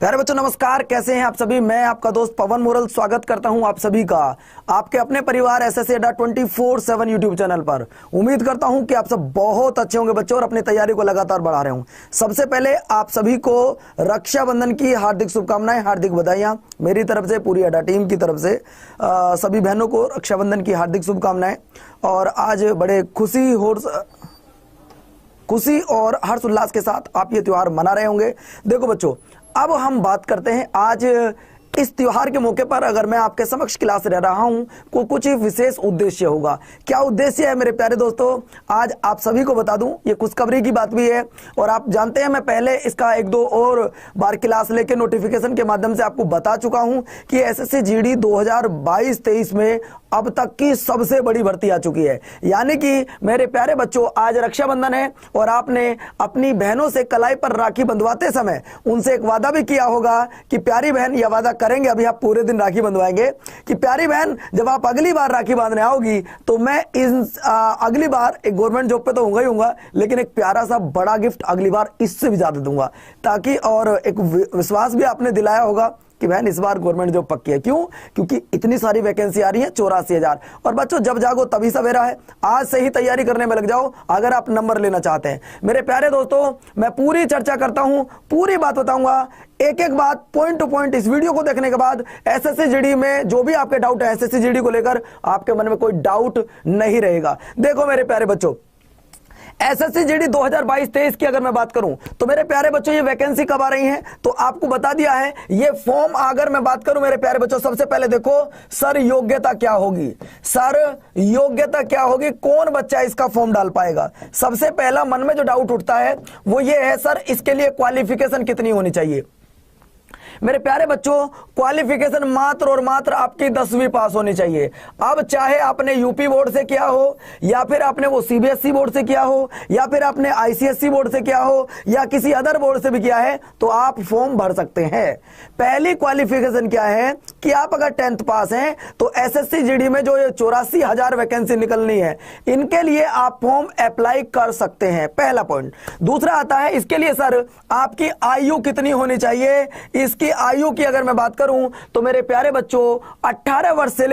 प्यारे बच्चों नमस्कार, कैसे हैं आप सभी। मैं आपका दोस्त पवन मोरल स्वागत करता हूं आप सभी का आपके अपने परिवार एसएससी अड्डा 24/7 यूट्यूब चैनल पर। उम्मीद करता हूं कि आप सब बहुत अच्छे होंगे बच्चों और अपनी तैयारी को लगातार बढ़ा रहे हों। सबसे पहले आप सभी को रक्षाबंधन की हार्दिक शुभकामनाएं, हार्दिक बधाइयां मेरी तरफ से, पूरी अड्डा टीम की तरफ से। सभी बहनों को रक्षाबंधन की हार्दिक शुभकामनाएं। और आज बड़े खुशी और हर्ष उल्लास के साथ आप ये त्योहार मना रहे होंगे। देखो बच्चों, अब हम बात करते हैं आज इस त्योहार के मौके पर अगर मैं आपके समक्ष क्लास ले रहा हूं को कुछ ही विशेष उद्देश्य होगा। क्या उद्देश्य है मेरे प्यारे दोस्तों, आज आप सभी को बता दूं। ये खुशखबरी की बात भी है और आप जानते हैं मैं पहले इसका एक दो और बार क्लास लेके नोटिफिकेशन के माध्यम से आपको बता चुका हूं कि एसएससी जीडी 2022-23 में अब तक की सबसे बड़ी भर्ती आ चुकी है। यानी कि मेरे प्यारे बच्चों, आज रक्षाबंधन है और आपने अपनी बहनों से कलाई पर राखी बंधवाते समय उनसे एक वादा भी किया होगा कि प्यारी बहन, यह वादा करेंगे, अभी आप पूरे दिन राखी बंधवाएंगे कि प्यारी बहन जब आप अगली बार राखी बांधने आओगी तो मैं अगली बार एक गवर्नमेंट जॉब पे तो होऊंगा ही होऊंगा, लेकिन एक प्यारा सा बड़ा गिफ्ट अगली बार इससे भी ज्यादा दूंगा, ताकि और एक विश्वास भी आपने दिलाया होगा कि बहन इस बार गवर्नमेंट जॉब पक्की है। क्यों? क्योंकि इतनी सारी वैकेंसी आ रही है, 84,000। और बच्चों, जब जागो तभी सवेरा है। आज से ही तैयारी करने में लग जाओ अगर आप नंबर लेना चाहते हैं। मेरे प्यारे दोस्तों, मैं पूरी चर्चा करता हूं, पूरी बात बताऊंगा, एक एक बात पॉइंट टू पॉइंट। इस वीडियो को देखने के बाद एसएससी जीडी में जो भी आपके डाउट है, एसएससी जीडी को लेकर आपके मन में कोई डाउट नहीं रहेगा। देखो मेरे प्यारे बच्चों, एसएससी जीडी 2022-23 की अगर मैं बात करूं तो मेरे प्यारे बच्चों ये वैकेंसी कब आ रही है तो आपको बता दिया है। ये फॉर्म अगर मैं बात करूं मेरे प्यारे बच्चों, सबसे पहले देखो सर योग्यता क्या होगी। सर योग्यता क्या होगी, कौन बच्चा इसका फॉर्म डाल पाएगा। सबसे पहला मन में जो डाउट उठता है वो ये है, सर इसके लिए क्वालिफिकेशन कितनी होनी चाहिए। मेरे प्यारे बच्चों, क्वालिफिकेशन मात्र और मात्र आपकी 10वीं पास होनी चाहिए। अब चाहे आपने यूपी बोर्ड से किया हो, या फिर आपने वो सीबीएसई बोर्ड से किया हो, या फिर आपने आईसीएसई बोर्ड से किया हो, या किसी अदर बोर्ड से भी किया है, तो आप फॉर्म भर सकते हैं। पहली क्वालिफिकेशन क्या है कि आप अगर 10th पास हैं तो एसएससी जीडी में जो ये 84,000 वैकेंसी निकलनी है, इनके लिए आप फॉर्म अप्लाई कर सकते हैं। पहला पॉइंट। दूसरा आता है, इसके लिए सर आपकी आयु कितनी होनी चाहिए। इसकी आयु की अगर मैं बात करूं तो मेरे प्यारे बच्चों 18 वर्ष से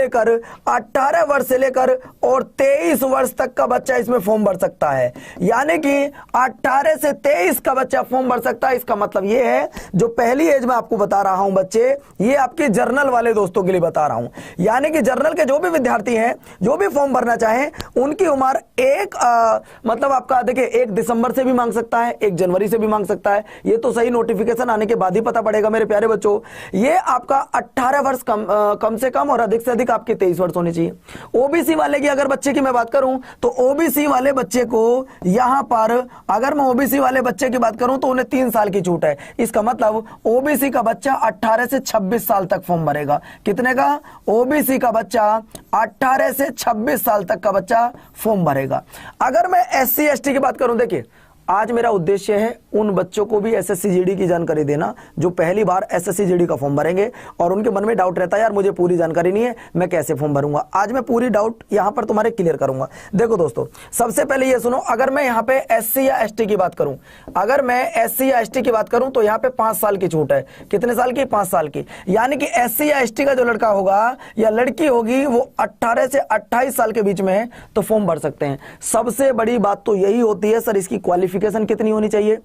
लेकर और 23 वर्ष तक का बच्चा इसमें फॉर्म भर सकता है। यानी कि 18 से 23 का बच्चा फॉर्म भर सकता है। इसका मतलब यह है, जो पहली एज में आपको बता रहा हूं बच्चे, ये आपके जर्नल वाले दोस्तों के लिए बता रहा हूं। यानी कि जर्नल के जो भी विद्यार्थी हैं, जो भी फॉर्म भरना चाहें, उनकी उम्र मतलब आपका देखिए 1 दिसंबर से भी मांग सकता है, 1 जनवरी से भी मांग सकता है। ये तो सही नोटिफिकेशन आने के बाद ही पता पड़ेगा मेरे प्यारे बच्चों। ये आपका 18 वर्ष कम से कम और अधिक से अधिक आपके 23 वर्ष होने चाहिए। ओबीसी वाले की अगर बच्चे की मैं बात करूं तो ओबीसी वाले बच्चे को यहां पर अगर मैं ओबीसी वाले बच्चे की बात करूं तो उन्हें 3 साल की छूट है। इसका मतलब ओबीसी का बच्चा 18 से 26 साल तक फॉर्म भरेगा। कितने का? ओबीसी का बच्चा 18 से 26 साल तक का बच्चा फॉर्म भरेगा। अगर मैं एससी एसटी की बात करूं, देखिए आज मेरा उद्देश्य है उन बच्चों को भी एसएससी जीडी की जानकारी देना जो पहली बार एसएससी जीडी का फॉर्म भरेंगे और उनके मन में डाउट रहता है, यार मुझे पूरी जानकारी नहीं है, मैं कैसे फॉर्म भरूंगा। आज मैं पूरी डाउट यहां पर तुम्हारे क्लियर करूंगा। देखो दोस्तों, सबसे पहले ये सुनो, अगर मैं यहां पे एससी या एसटी की बात करूं, अगर मैं एससी या एसटी की बात करूं तो यहां पे 5 साल की छूट है। कितने साल की? 5 साल की। यानी कि एससी या एसटी का जो लड़का होगा या लड़की होगी वो 18 से 28 साल के बीच में है तो फॉर्म भर सकते हैं। सबसे बड़ी बात तो यही होती है, सर इसकी क्वालिफिकेशन कितनी होनी चाहिए।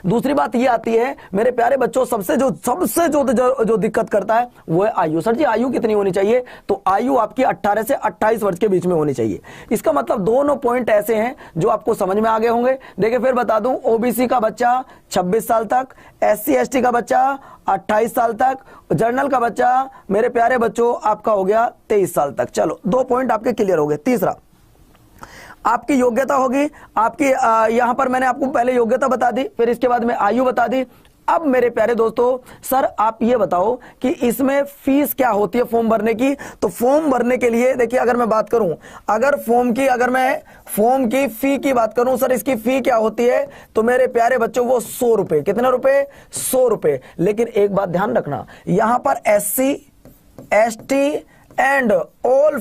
दूसरी बात ये आती है मेरे प्यारे बच्चों, सबसे जो दिक्कत करता है वो है आयु। सर जी आयु कितनी होनी चाहिए? तो आयु आपकी 18 से 28 वर्ष के बीच में होनी चाहिए। इसका मतलब दोनों पॉइंट ऐसे हैं जो आपको समझ में आ गए होंगे। देखिए फिर बता दूं, ओबीसी का बच्चा 26 साल तक, एससी एसटी का बच्चा 28 साल तक, जर्नल का बच्चा मेरे प्यारे बच्चों आपका हो गया 23 साल तक। चलो 2 पॉइंट आपके क्लियर हो गए। तीसरा आपकी योग्यता होगी आपकी, यहां पर मैंने आपको पहले योग्यता बता दी, फिर इसके बाद में आयु बता दी। अब मेरे प्यारे दोस्तों, सर आप ये बताओ कि इसमें फीस क्या होती है फॉर्म भरने की। तो फॉर्म भरने के लिए देखिए, अगर मैं बात करूं, अगर मैं फॉर्म की फी की बात करूं, सर इसकी फी क्या होती है तो मेरे प्यारे बच्चों वो 100 रुपए। कितने रुपए? 100 रुपए। लेकिन एक बात ध्यान रखना, यहां पर SC ST and all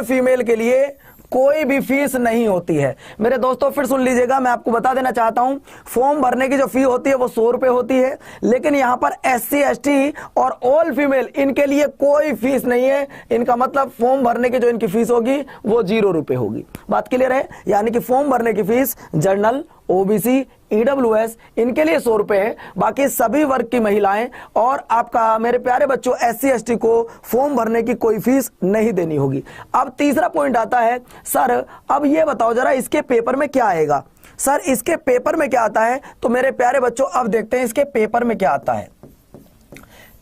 female के लिए कोई भी फीस नहीं होती है। मेरे दोस्तों फिर सुन लीजिएगा, मैं आपको बता देना चाहता हूं, फॉर्म भरने की जो फी होती है वो 100 रुपए होती है, लेकिन यहां पर SC ST और ऑल फीमेल इनके लिए कोई फीस नहीं है। इनका मतलब फॉर्म भरने की जो इनकी फीस होगी वो 0 रुपए होगी। बात क्लियर है? यानी कि फॉर्म भरने की फीस जनरल, OBC, EWS इनके लिए 100 रुपए है, बाकी सभी वर्ग की महिलाएं और आपका मेरे प्यारे बच्चों SC ST को फॉर्म भरने की कोई फीस नहीं देनी होगी। अब तीसरा पॉइंट आता है, सर अब ये बताओ जरा इसके पेपर में क्या आएगा। सर इसके पेपर में क्या आता है, तो मेरे प्यारे बच्चों अब देखते हैं इसके पेपर में क्या आता है।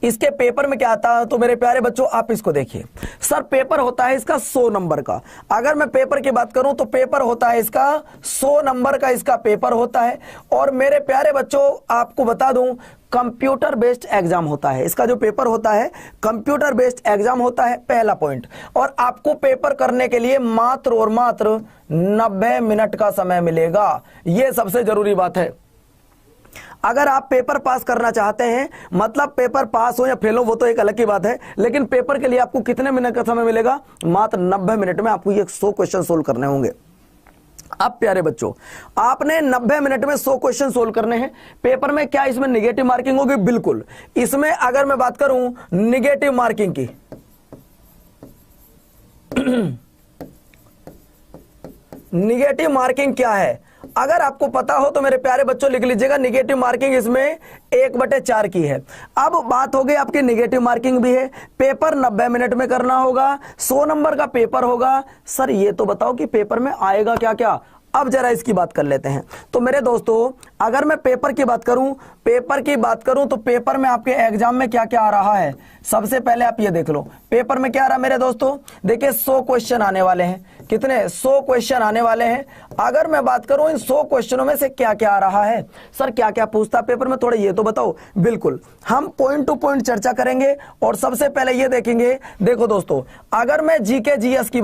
इसके पेपर में क्या आता है, तो मेरे प्यारे बच्चों आप इसको देखिए। सर पेपर होता है इसका 100 नंबर का। अगर मैं पेपर की बात करूं तो पेपर होता है इसका 100 नंबर का, इसका पेपर होता है। और मेरे प्यारे बच्चों आपको बता दूं, कंप्यूटर बेस्ड एग्जाम होता है। इसका जो पेपर होता है कंप्यूटर बेस्ड एग्जाम होता है, पहला पॉइंट। और आपको पेपर करने के लिए मात्र और मात्र 90 मिनट का समय मिलेगा। यह सबसे जरूरी बात है। अगर आप पेपर पास करना चाहते हैं, मतलब पेपर पास हो या फेल हो वो तो एक अलग की बात है, लेकिन पेपर के लिए आपको कितने मिनट का समय मिलेगा? मात्र 90 मिनट में आपको ये 100 क्वेश्चन सोल्व करने होंगे। अब प्यारे बच्चों आपने 90 मिनट में 100 क्वेश्चन सोल्व करने हैं। पेपर में क्या इसमें निगेटिव मार्किंग होगी? बिल्कुल। इसमें अगर मैं बात करूं निगेटिव मार्किंग की, निगेटिव मार्किंग क्या है अगर आपको पता हो तो मेरे प्यारे बच्चों लिख लीजिएगा। निगेटिव मार्किंग इसमें 1/4 की है। अब बात हो गई आपकी निगेटिव मार्किंग भी है। पेपर 90 मिनट में करना होगा, 100 नंबर का पेपर होगा। सर ये तो बताओ कि पेपर में आएगा क्या क्या। अब जरा इसकी बात कर लेते हैं। तो मेरे दोस्तों अगर मैं पेपर की बात करूं, तो पेपर में आपके एग्जाम में क्या क्या आ रहा है, सबसे पहले आप ये देख लो। पेपर में क्या आ रहा है मेरे दोस्तों, देखिए 100 क्वेश्चन आने वाले हैं। कितने? 100 क्वेश्चन आने वाले हैं। अगर मैं बात करूं इन 100 क्वेश्चनों में से क्या क्या आ रहा है, सर क्या क्या पूछता है पेपर में, थोड़ा ये तो बताओ। बिल्कुल, हम पॉइंट टू पॉइंट चर्चा करेंगे और सबसे पहले ये देखेंगे। देखो दोस्तों अगर मैं GK GS की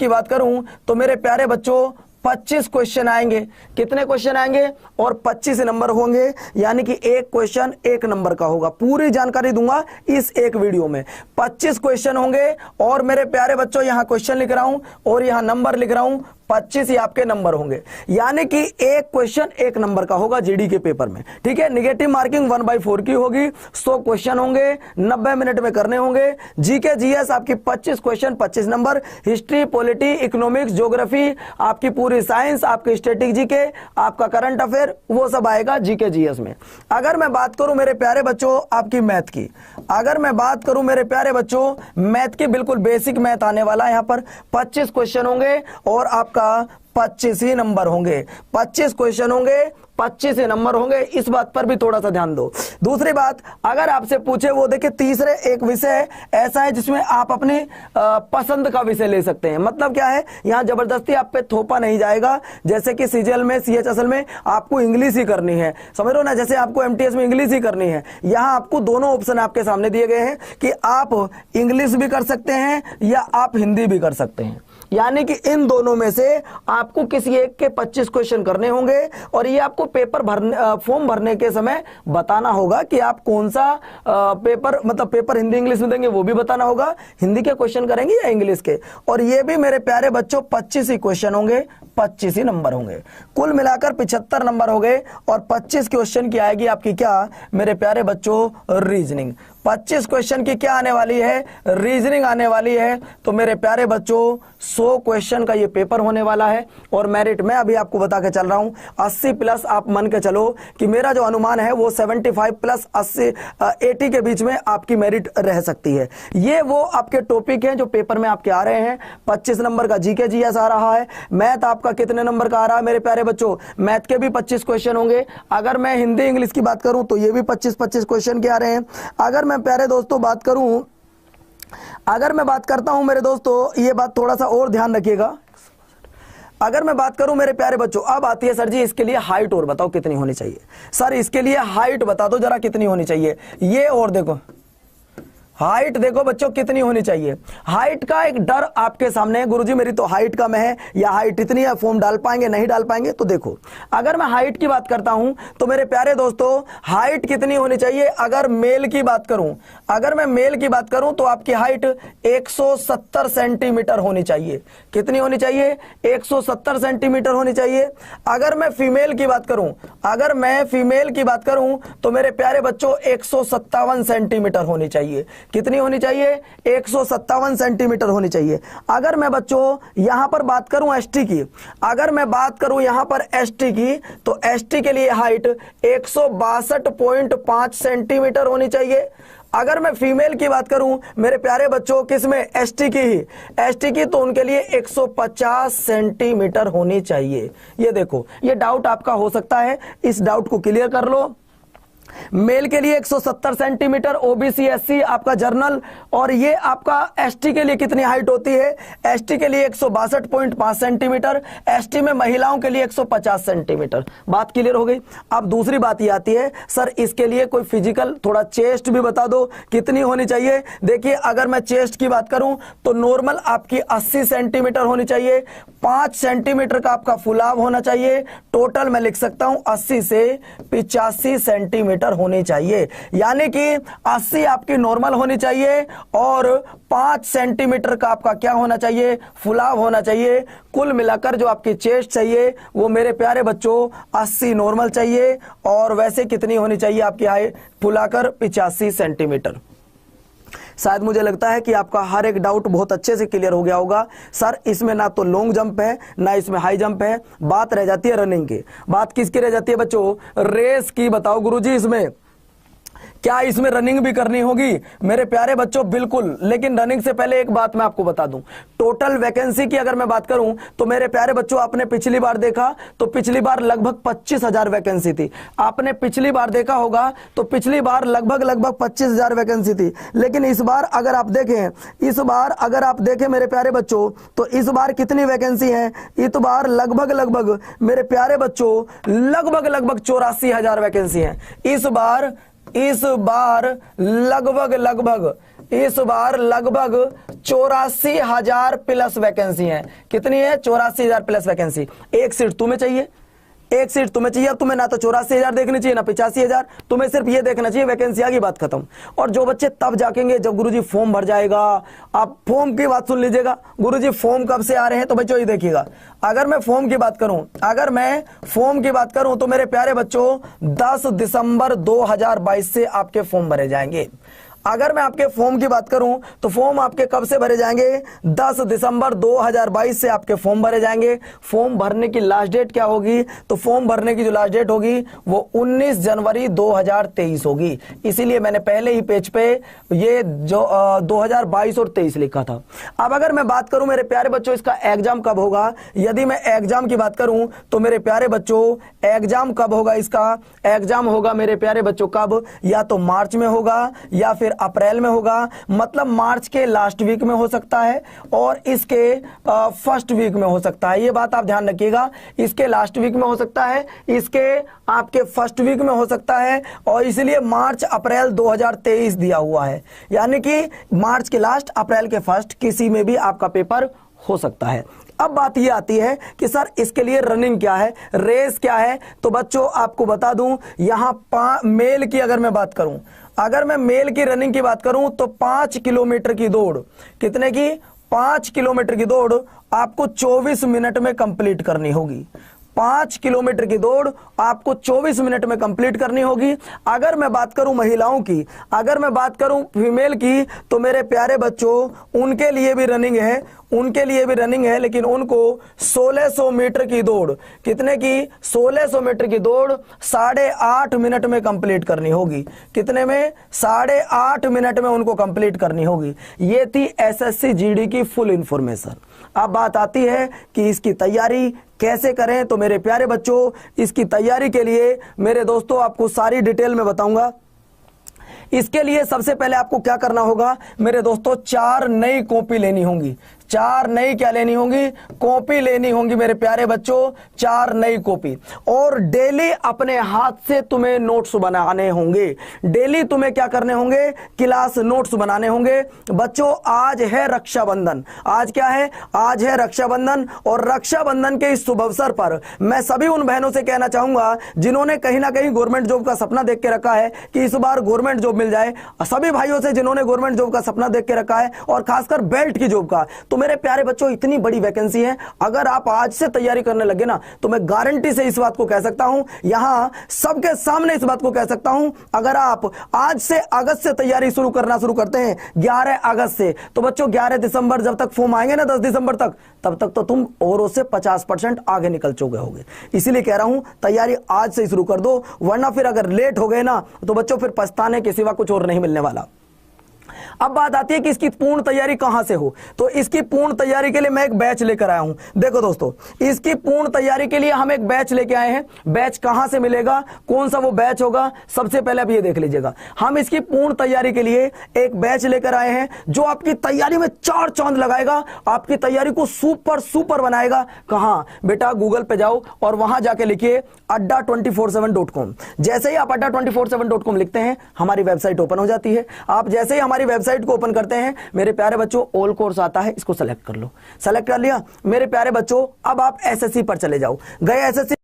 बात करूं, तो मेरे प्यारे बच्चों 25 क्वेश्चन आएंगे। कितने क्वेश्चन आएंगे? और 25 नंबर होंगे, यानी कि एक क्वेश्चन 1 नंबर का होगा। पूरी जानकारी दूंगा इस एक वीडियो में। 25 क्वेश्चन होंगे और मेरे प्यारे बच्चों यहां क्वेश्चन लिख रहा हूं और यहां नंबर लिख रहा हूं। 25 ही आपके नंबर होंगे, यानी कि एक क्वेश्चन 1 नंबर का होगा GD के पेपर में। ठीक है, निगेटिव मार्किंग 1/4 की होगी। 100 क्वेश्चन होंगे, 90 मिनट में करने होंगे। GK GS आपकी 25 question 25 number. History, polity, economics, geography, आपकी पूरी साइंस, आपकी स्टैटिक GK, आपका करंट अफेयर, वो सब आएगा GK GS में। अगर मैं बात करूं मेरे प्यारे बच्चों आपकी मैथ की, मैथ की बिल्कुल बेसिक मैथ आने वाला है। यहां पर 25 क्वेश्चन होंगे और आपका 25 ही नंबर होंगे। 25 क्वेश्चन होंगे, 25 ही नंबर होंगे। इस बात पर भी थोड़ा सा ध्यान दो। दूसरी बात अगर आपसे पूछे, वो देखिए तीसरे एक विषय ऐसा है जिसमें आप अपनी पसंद का विषय ले सकते हैं। मतलब क्या है, यहां जबरदस्ती आप पे थोपा नहीं जाएगा। जैसे कि CGL में, CHSL में आपको इंग्लिश ही करनी है, समझ लो ना। जैसे आपको MTS में इंग्लिश ही करनी है, यहां आपको दोनों ऑप्शन आपके सामने दिए गए हैं कि आप इंग्लिश भी कर सकते हैं या आप हिंदी भी कर सकते हैं। यानी कि इन दोनों में से आपको किसी एक के 25 क्वेश्चन करने होंगे और ये आपको पेपर फॉर्म भरने के समय बताना होगा कि आप कौन सा पेपर, मतलब पेपर हिंदी इंग्लिश में देंगे वो भी बताना होगा, हिंदी के क्वेश्चन करेंगे या इंग्लिश के। और ये भी मेरे प्यारे बच्चों 25 ही क्वेश्चन होंगे, 25 ही नंबर होंगे। कुल मिलाकर 75 नंबर हो गए और 25 क्वेश्चन की आएगी आपकी क्या मेरे प्यारे बच्चों, रीजनिंग। 25 क्वेश्चन की क्या आने वाली है, रीजनिंग आने वाली है। तो मेरे प्यारे बच्चों 100 क्वेश्चन का ये पेपर होने वाला है। और मेरिट मैं अभी आपको बता के चल रहा हूं 80 प्लस। आप मान के चलो कि मेरा जो अनुमान है वो 75 प्लस 80 के बीच में आपकी मेरिट रह सकती है। ये वो आपके टॉपिक हैं जो पेपर में आपके आ रहे हैं। 25 नंबर का GK GS आ रहा है। मैथ आपका कितने नंबर का आ रहा है मेरे प्यारे बच्चों, मैथ के भी 25 क्वेश्चन होंगे। अगर मैं हिंदी इंग्लिश की बात करूं तो ये भी 25-25 क्वेश्चन के आ रहे हैं। अगर मैं प्यारे दोस्तों बात करूं, अगर मैं बात करता हूं मेरे दोस्तों, ये बात थोड़ा सा और ध्यान रखिएगा। अगर मैं बात करूं मेरे प्यारे बच्चों, अब आती है सर जी इसके लिए हाइट और बताओ कितनी होनी चाहिए। सर इसके लिए हाइट बता दो जरा कितनी होनी चाहिए। ये और देखो हाइट देखो बच्चों कितनी होनी चाहिए। हाइट का एक डर आपके सामने है, गुरुजी मेरी तो हाइट कम है या हाइट इतनी है, फॉर्म डाल पाएंगे नहीं डाल पाएंगे। तो देखो अगर मैं हाइट की बात करता हूं तो मेरे प्यारे दोस्तों हाइट कितनी होनी चाहिए। अगर मेल की बात करूं, अगर मैं मेल की बात करूं तो आपकी हाइट 170 सेंटीमीटर होनी चाहिए। कितनी होनी चाहिए? 170 सेंटीमीटर होनी चाहिए। अगर मैं फीमेल की बात करूं, अगर मैं फीमेल की बात करूं तो मेरे प्यारे बच्चों 157 सेंटीमीटर होनी चाहिए। कितनी होनी चाहिए? 157 सेंटीमीटर होनी चाहिए। अगर मैं बच्चों यहां पर बात करूं एसटी की, अगर मैं बात करूं यहां पर एसटी की तो एसटी के लिए हाइट 162.5 सेंटीमीटर होनी चाहिए। अगर मैं फीमेल की बात करूं मेरे प्यारे बच्चों किसमें? एसटी की ही, एसटी की, तो उनके लिए 150 सेंटीमीटर होनी चाहिए। ये देखो ये डाउट आपका हो सकता है, इस डाउट को क्लियर कर लो। मेल के लिए 170 सेंटीमीटर, ओबीसी एससी आपका जर्नल, और ये आपका एसटी के लिए कितनी हाइट होती है? एसटी के लिए 162.5 सेंटीमीटर, एसटी में महिलाओं के लिए 150 सेंटीमीटर। बात क्लियर हो गई। अब दूसरी बात ये आती है सर इसके लिए कोई फिजिकल थोड़ा चेस्ट भी बता दो कितनी होनी चाहिए। देखिए अगर मैं चेस्ट की बात करूं तो नॉर्मल आपकी 80 सेंटीमीटर होनी चाहिए, 5 सेंटीमीटर का आपका फुलाव होना चाहिए। टोटल मैं लिख सकता हूं 80 से 85 सेंटीमीटर होनी चाहिए, यानी कि 80 आपकी नॉर्मल होनी चाहिए और 5 सेंटीमीटर का आपका क्या होना चाहिए? फुलाव होना चाहिए। कुल मिलाकर जो आपकी चेस्ट चाहिए वो मेरे प्यारे बच्चों 80 नॉर्मल चाहिए, और वैसे कितनी होनी चाहिए आपकी हाइट? फुलाकर 85 सेंटीमीटर। शायद मुझे लगता है कि आपका हर एक डाउट बहुत अच्छे से क्लियर हो गया होगा। सर इसमें ना तो लॉन्ग जंप है ना इसमें हाई जंप है, बात रह जाती है रनिंग की। बात किसकी रह जाती है बच्चों? रेस की। बताओ गुरुजी इसमें क्या इसमें रनिंग भी करनी होगी? मेरे प्यारे बच्चों बिल्कुल, लेकिन रनिंग से पहले एक बात मैं आपको बता दूं। टोटल वैकेंसी की अगर मैं बात करूं तो मेरे प्यारे बच्चों आपने पिछली बार देखा तो पिछली बार लगभग 25,000 वैकेंसी थी। आपने पिछली बार देखा होगा तो पिछली बार लगभग 25,000 वैकेंसी थी। लेकिन इस बार अगर आप देखें, इस बार अगर आप देखें मेरे प्यारे बच्चों तो इस बार कितनी वैकेंसी है? इस बार लगभग मेरे प्यारे बच्चों लगभग 84,000 वैकेंसी है। इस बार लगभग 84,000 प्लस वैकेंसी है। कितनी है? 84,000 प्लस वैकेंसी। एक सीट तुम्हें चाहिए, एक सीट तुम्हें चाहिए। अब तुम्हें ना तो 84,000 देखनी चाहिए ना 85,000, तुम्हें सिर्फ ये देखना चाहिए वैकेंसी आ गई, बात खत्म। और जो बच्चे तब जाकेंगे जब गुरुजी फॉर्म भर जाएगा। आप फॉर्म की बात सुन लीजिएगा, गुरुजी फॉर्म कब से आ रहे हैं तो बच्चों ये देखिएगा। अगर मैं फॉर्म की बात करूं, तो मेरे प्यारे बच्चों 10 दिसंबर 2022 से आपके फॉर्म भरे जाएंगे। अगर मैं आपके फॉर्म की बात करूं तो फॉर्म आपके कब से भरे जाएंगे? 10 दिसंबर 2022 से आपके फॉर्म भरे जाएंगे। फॉर्म भरने की लास्ट डेट क्या होगी? तो फॉर्म भरने की जो लास्ट डेट होगी वो 19 जनवरी 2023 होगी। इसीलिए मैंने पहले ही पेज पे ये जो 2022 और 23 लिखा था। अब अगर मैं बात करूं मेरे प्यारे बच्चों इसका एग्जाम कब होगा, यदि मैं एग्जाम की बात करूं तो मेरे प्यारे बच्चों एग्जाम कब होगा? इसका एग्जाम होगा मेरे प्यारे बच्चों कब? या तो मार्च में होगा या फिर अप्रैल में होगा। मतलब मार्च के लास्ट वीक में हो सकता है और इसके फर्स्ट वीक में हो सकता है। ये बात आप ध्यान रखिएगा, इसके लास्ट वीक में हो सकता है, इसके आपके फर्स्ट वीक में हो सकता है, और इसलिए मार्च अप्रैल 2023 दिया हुआ है। यानी कि मार्च के लास्ट अप्रैल के फर्स्ट किसी में भी आपका पेपर हो सकता है। अब बात ये आती है कि सर इसके लिए रनिंग क्या है, रेस क्या है? तो बच्चों आपको बता दूं, यहां मेल की अगर मैं बात करूं, अगर मैं मेल की रनिंग की बात करूं तो 5 किलोमीटर की दौड़, कितने की? 5 किलोमीटर की दौड़ आपको 24 मिनट में कंप्लीट करनी होगी। 5 किलोमीटर की दौड़ आपको 24 मिनट में कंप्लीट करनी होगी। अगर मैं बात करूं महिलाओं की, अगर मैं बात करूं फीमेल की, तो मेरे प्यारे बच्चों उनके लिए भी रनिंग है, उनके लिए भी रनिंग है, लेकिन उनको 1600 मीटर की दौड़, कितने की? 1600 मीटर की दौड़ 8.5 मिनट में कंप्लीट करनी होगी। कितने में? 8.5 मिनट में उनको कंप्लीट करनी होगी। ये थी एसएससी जीडी की फुल इंफॉर्मेशन। अब बात आती है कि इसकी तैयारी कैसे करें। तो मेरे प्यारे बच्चों इसकी तैयारी के लिए मेरे दोस्तों आपको सारी डिटेल में बताऊंगा। इसके लिए सबसे पहले आपको क्या करना होगा मेरे दोस्तों? 4 नई कॉपी लेनी होंगी। 4 नई क्या लेनी होंगी, कॉपी लेनी होंगी मेरे प्यारे बच्चों, 4 नई कॉपी। और डेली अपने हाथ से तुम्हें नोट्स बनाने होंगे, डेली तुम्हें क्या करने होंगे, क्लास नोट्स बनाने होंगे। बच्चों आज है रक्षाबंधन, आज क्या है, आज है रक्षाबंधन। और रक्षाबंधन के इस शुभ अवसर पर मैं सभी उन बहनों से कहना चाहूंगा जिन्होंने कहीं ना कहीं गवर्नमेंट जॉब का सपना देख के रखा है कि इस बार गवर्नमेंट जॉब मिल जाए, सभी भाइयों से जिन्होंने गवर्नमेंट जॉब का सपना देख के रखा है और खासकर बेल्ट की जॉब का, तो मेरे प्यारे बच्चों इतनी बड़ी वैकेंसी है, अगर आप आज से तैयारी करने लगे ना तो मैं गारंटी से इस बात को कह सकता हूं, यहां सबके सामने इस बात को कह सकता हूं, अगर आप आज से अगस्त से तैयारी करना शुरू करते हैं 11 अगस्त से, तो बच्चों 11 दिसंबर जब तक फॉर्म आएंगे ना 10 दिसंबर तक, तब तक तो तुम औरों से 50% आगे निकल चुके होगे। इसीलिए कह रहा हूं तैयारी आज से शुरू कर दो, वरना फिर अगर लेट हो गए ना तो बच्चों फिर पछताने के सिवा कुछ और नहीं मिलने वाला। अब बात आती है कि इसकी पूर्ण तैयारी कहां से हो, तो इसकी पूर्ण तैयारी के लिए मैं एक बैच लेकर आया हूं। देखो दोस्तों, इसकी पूर्ण तैयारी के लिए हम एक बैच लेके आए हैं। बैच कहां से मिलेगा, कौन सा वो बैच होगा, सबसे पहले आप ये देख लीजिएगा। हम इसकी पूर्ण तैयारी के लिए एक बैच लेकर आए हैं जो आपकी तैयारी में 4 चांद लगाएगा, आपकी तैयारी को सुपर बनाएगा। कहां बेटा, गूगल पे जाओ और वहां जाके लिखिए adda247.com। जैसे ही आप adda247.com लिखते हैं हमारी वेबसाइट ओपन हो जाती है। आप जैसे ही हमारी वेबसाइट को ओपन करते हैं मेरे प्यारे बच्चों ऑल कोर्स आता है, इसको सेलेक्ट कर लो। सेलेक्ट कर लिया मेरे प्यारे बच्चों, अब आप एसएससी पर चले जाओ। गए एसएससी,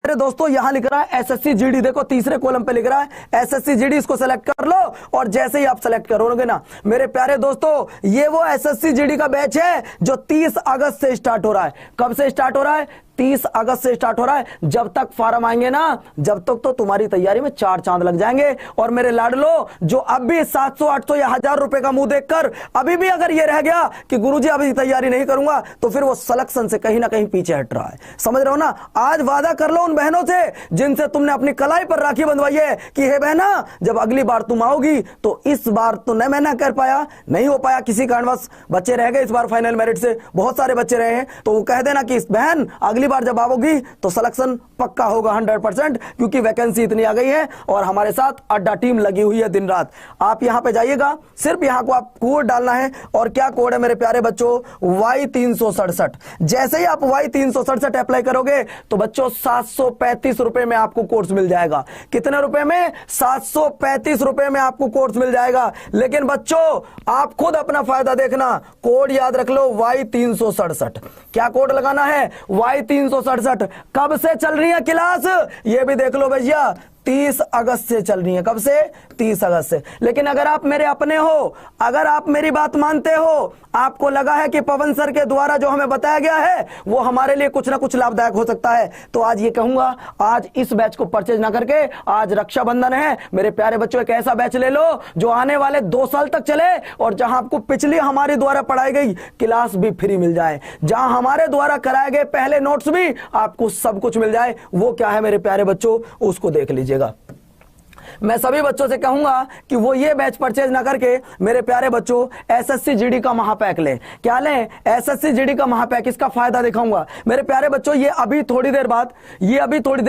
मेरे दोस्तों यहां लिख रहा है एसएससी जीडी, देखो तीसरे कॉलम पे लिख रहा है एसएससी जीडी, इसको सेलेक्ट कर लो। और जैसे ही आप सेलेक्ट करोगे ना मेरे प्यारे दोस्तों, ये वो एसएससी जीडी का बैच है जो 30 अगस्त से स्टार्ट हो रहा है। कब से स्टार्ट हो रहा है, 30 अगस्त से स्टार्ट हो रहा है। जब तक फॉर्म आएंगे ना, जब तक तो तुम्हारी तैयारी में 4 चांद लग जाएंगे। और मेरे लाडलो जो अब भी 700 800 या 1000 रुपए का मुंह देखकर अभी भी अगर ये रह गया कि गुरुजी अभी तैयारी नहीं करूंगा, तो फिर वो सिलेक्शन से कहीं ना कहीं पीछे हट रहा है। समझ रहे हो ना, आज वादा कर लो उन बहनों से जिनसे तुमने अपनी कलाई पर राखी बंधवाई है कि हे बहना जब अगली बार तुम आओगी तो इस बार तो मैं ना कर पाया, नहीं हो पाया, किसी कारणवश बच्चे रह गए इस बार फाइनल मेरिट से, बहुत सारे बच्चे रहे हैं, तो वो कह देना कि इस बहन अगली बार जब आओगी तो सिलेक्शन पक्का होगा 100%, क्योंकि वैकेंसी इतनी आ गई है और हमारे साथ अड्डा टीम लगी हुई है दिन रात। आप यहां पे जाइएगा, सिर्फ यहां को आप कोड डालना है। और क्या कोड है मेरे प्यारे बच्चों, Y367। जैसे ही आप Y367 अप्लाई करोगे तो बच्चों 735 रुपए में आपको कोर्स मिल जाएगा। कितने रुपए में, 735 रुपए में आपको कोर्स मिल जाएगा। लेकिन बच्चों आप खुद अपना फायदा देखना, कोड याद रख लो Y367। क्या कोड लगाना है, Y367। कब से चल रही है क्लास, ये भी देख लो भैया, 30 अगस्त से चल रही है। कब से, 30 अगस्त से। लेकिन अगर आप मेरे अपने हो, अगर आप मेरी बात मानते हो, आपको लगा है कि पवन सर के द्वारा जो हमें बताया गया है वो हमारे लिए कुछ ना कुछ लाभदायक हो सकता है, तो आज ये कहूंगा, आज इस बैच को परचेज ना करके, आज रक्षाबंधन है मेरे प्यारे बच्चों, एक ऐसा बैच ले लो जो आने वाले 2 साल तक चले और जहां आपको पिछली हमारे द्वारा पढ़ाई गई क्लास भी फ्री मिल जाए, जहां हमारे द्वारा कराए गए पहले नोट्स भी आपको सब कुछ मिल जाए। वो क्या है मेरे प्यारे बच्चों, उसको देख लीजिएगा। मैं सभी बच्चों से कहूंगा कि वो ये बैच परचेज ना करके मेरे प्यारे बच्चों एसएससी जीडी का महापैक लें। क्या लें, एसएससी जीडी का महापैक। इसका फायदा दिखाऊंगा मेरे प्यारे बच्चों, ये अभी थोड़ी देर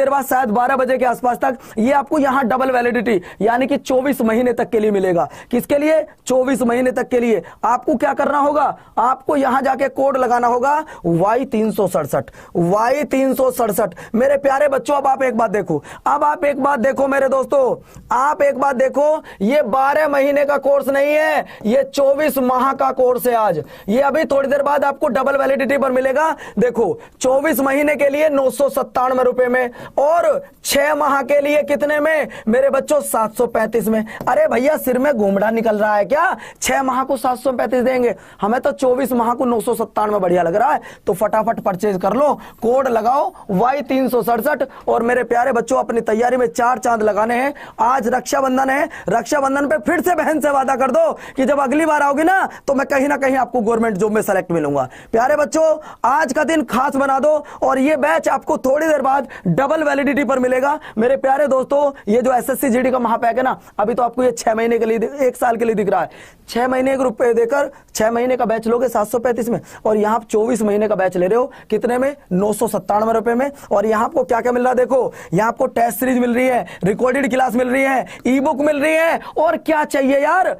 बाद शायद 12 बजे के आसपास तक ये आपको यहां डबल वैलिडिटी यानी कि 24 महीने तक के लिए मिलेगा। किसके लिए, 24 महीने तक के लिए। आपको क्या करना होगा, आपको यहां जाके कोड लगाना होगा Y367, Y367। मेरे प्यारे बच्चों अब आप एक बात देखो, अब आप एक बात देखो मेरे दोस्तों, आप एक बात देखो, ये 12 महीने का कोर्स नहीं है, ये 24 माह का कोर्स है। आज ये अभी थोड़ी देर बाद आपको डबल वैलिडिटी पर मिलेगा। देखो 24 महीने के लिए 997 रुपए में और 6 माह के लिए कितने में मेरे बच्चों, 735 में। अरे भैया सिर में घूमड़ा निकल रहा है क्या, 6 माह को 735 देंगे, हमें तो 24 माह को 997 में बढ़िया लग रहा है। तो फटाफट परचेज कर लो, कोड लगाओ Y367। और मेरे प्यारे बच्चों अपनी तैयारी में 4 चांद लगाने हैं। आज रक्षाबंधन है, रक्षाबंधन पे फिर से बहन से वादा कर दो कि जब अगली बार आओगी ना तो मैं कहीं ना कहीं आपको गवर्नमेंट जॉब में सेलेक्ट मिलूंगा। प्यारे बच्चों आज का दिन खास बना दो और ये बैच आपको थोड़ी देर बाद डबल वैलिडिटी पर मिलेगा। मेरे प्यारे दोस्तों ये जो एसएससी जीडी का महापैक है ना, अभी तो आपको ये 6 महीने के लिए, 1 साल के लिए दिख रहा है। 6 महीने के रुपए देकर 6 महीने का बैच लोगे 735 में, और यहां 24 महीने का बैच ले रहे हो कितने में, 997 रुपए में। और यहां आपको क्या क्या मिल रहा है, देखो यहां आपको टेस्ट सीरीज मिल रही है, रिकॉर्डेड क्लास मिल रही है, ई बुक मिल रही है, और क्या चाहिए यार,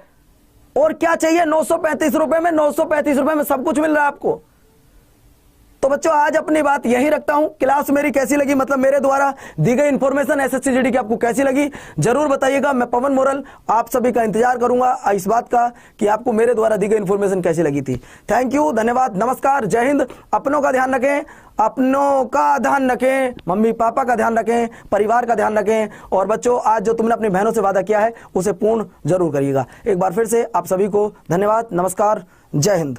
और क्या चाहिए 935 रुपए में, 935 रुपए में सब कुछ मिल रहा है आपको। तो बच्चों आज अपनी बात यहीं रखता हूं। क्लास मेरी कैसी लगी, मतलब मेरे द्वारा दी गई इंफॉर्मेशन एसएससी जीडी की आपको कैसी लगी जरूर बताइएगा। मैं पवन मोरल आप सभी का इंतजार करूंगा इस बात का कि आपको मेरे द्वारा दी गई इंफॉर्मेशन कैसी लगी थी। थैंक यू, धन्यवाद, नमस्कार, जय हिंद। अपनों का ध्यान रखें, अपनों का ध्यान रखें, मम्मी पापा का ध्यान रखें, परिवार का ध्यान रखें। और बच्चों आज जो तुमने अपनी बहनों से वादा किया है उसे पूर्ण जरूर करिएगा। एक बार फिर से आप सभी को धन्यवाद, नमस्कार, जय हिंद।